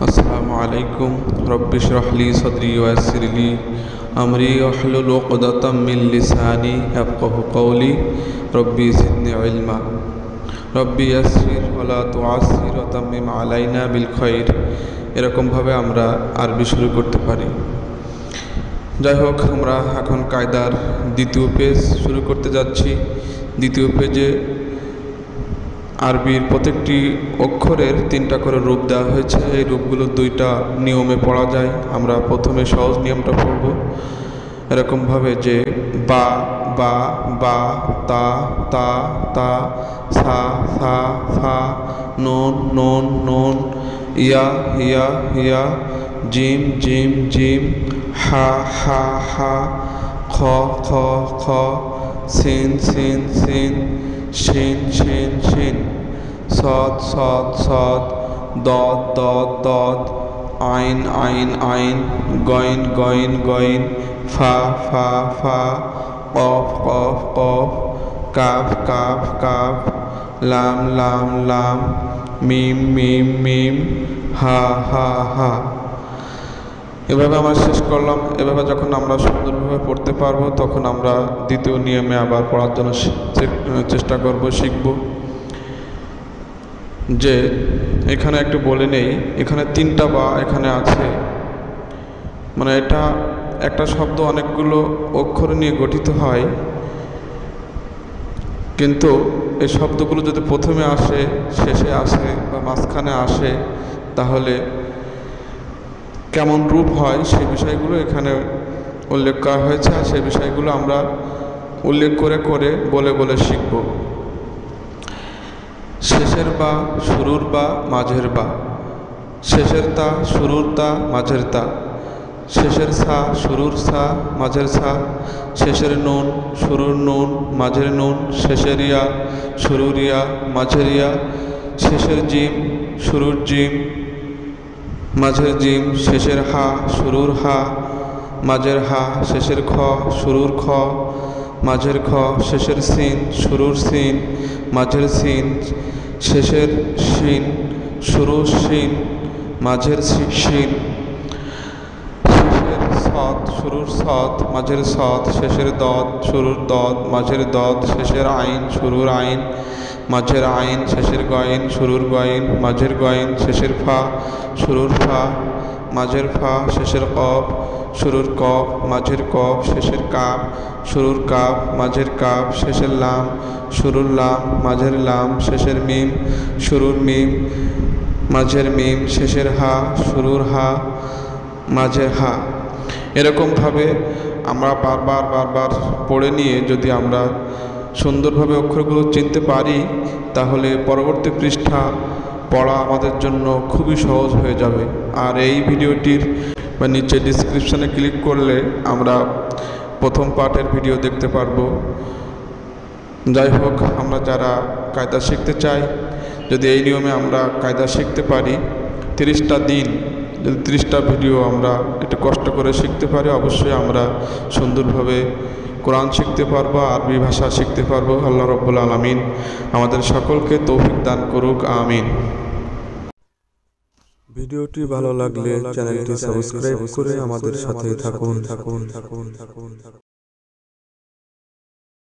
अस्सलामु अलैकुम रब्बि इश्रह ली सदरी व यस्सिर ली अमरी वहलुल उक़दतम मिन लिसानी यफ़क़हू क़ौली रब्बी ज़िदनी इल्मा रब्बी यस्सिर व ला तुअस्सिर व तम्मिम अलाइना बिल खैर। এরকমভাবে আমরা আরবি শুরু করতে পারি। যাই হোক, আমরা এখন কায়দার দ্বিতীয় পেজ শুরু করতে যাচ্ছি। দ্বিতীয় পেজে আরবির প্রত্যেকটি অক্ষরের 3টা করে রূপ দেওয়া হয়েছে। এই রূপগুলো 2টা নিয়মে পড়া যায়। আমরা প্রথমে সহজ নিয়মটা পড়ব এরকমভাবে যে বা বা বা, তা তা তা, সা সা ফা, নুন নুন নুন, ইয়া ইয়া ইয়া, জিম জিম জিম, হা হা হা, খ খ খ, সিন সিন সিন, শিন শিন শিন, সদ সদ সদ, দদ দদ দদ, আইন আইন আইন, গইন গইন গইন, ফা ফা ফা, কফ কফ কফ, কাফ কাফ কাফ, লাম লাম লাম, মিম মিম মিম, হা হা হা। এভাবে আমরা শেষ করলাম। এভাবে যখন আমরা সুন্দরভাবে পড়তে পারবো তখন আমরা দ্বিতীয় নিয়মে আবার পড়ার জন্য চেষ্টা করব, শিখব। যে এখানে একটু বলে নেই, এখানে 3টা বা এখানে আছে, মানে এটা একটা শব্দ অনেকগুলো অক্ষর নিয়ে গঠিত হয়, কিন্তু এই শব্দগুলো যদি প্রথমে আসে, শেষে আসে বা মাঝখানে আসে তাহলে কেমন রূপ হয় সেই বিষয়গুলো এখানে উল্লেখ করা হয়েছে। আর সেই বিষয়গুলো আমরা উল্লেখ করে করে বলে বলে শিখব। শেষের বা, শুরুর বা, মাঝের বা, শেষের তা, শুরুর তা, মাঝের তা, শেষের সা, শুরুর সা, মাঝের সা, শেষের নুন, শুরুর নুন, মাঝের নুন, শেষের ইয়া, শুরুর ইয়া, মাঝের ইয়া, শেষের জিম, শুরুর জিম, মাঝের জিম, শেষের হা, শুরুর হা, মাঝের হা, শেষের খ, শুরুর খ, মাঝের খ, শেষের সিন, শুরুর সিন, মাঝের সিন, শেষের শিন, শুরুর শিন, মাঝের শিন, শেষের সদ, শুরুর সদ, মাঝের সদ, শেষের দদ, শুরুর দদ, মাঝের দদ, শেষের আইন, শুরুর আইন, মাঝের আইন, শেষের গয়েন, শুরুর গয়েন, মাঝের গয়েন, শেষের ফা, শুরুর ফা, মাঝের ফা, শেষের কফ, শুরুর কফ, মাঝের কফ, শেষের কাপ, শুরুর কাপ, মাঝের কাপ, শেষের লাম, শুরুর লাম, মাঝের লাম, শেষের মিম, শুরুর মিম, মাঝের মিম, শেষের হা, শুরুর হা, মাঝের হা। এরকমভাবে আমরা বারবার বারবার পড়ে নিয়ে যদি আমরা সুন্দরভাবে অক্ষরগুলো চিনতে পারি তাহলে পরবর্তী পৃষ্ঠা পড়া আমাদের জন্য খুবই সহজ হয়ে যাবে। আর এই ভিডিওটির বা নিচে ডিসক্রিপশানে ক্লিক করলে আমরা প্রথম পার্টের ভিডিও দেখতে পারবো। যাই হোক, আমরা যারা কায়দা শিখতে চাই, যদি এই নিয়মে আমরা কায়দা শিখতে পারি, 30টা দিন যদি 30টা ভিডিও আমরা একটু কষ্ট করে শিখতে পারি, অবশ্যই আমরা সুন্দরভাবে কোরআন শিখতে পারবো, আরবি ভাষা শিখতে পারবো। আল্লাহ রাব্বুল আলামিন আমাদের সকলকে তৌফিক দান করুক, আমিন। ভিডিওটি ভালো লাগলে চ্যানেলটি সাবস্ক্রাইব করে আমাদের সাথে থাকুন।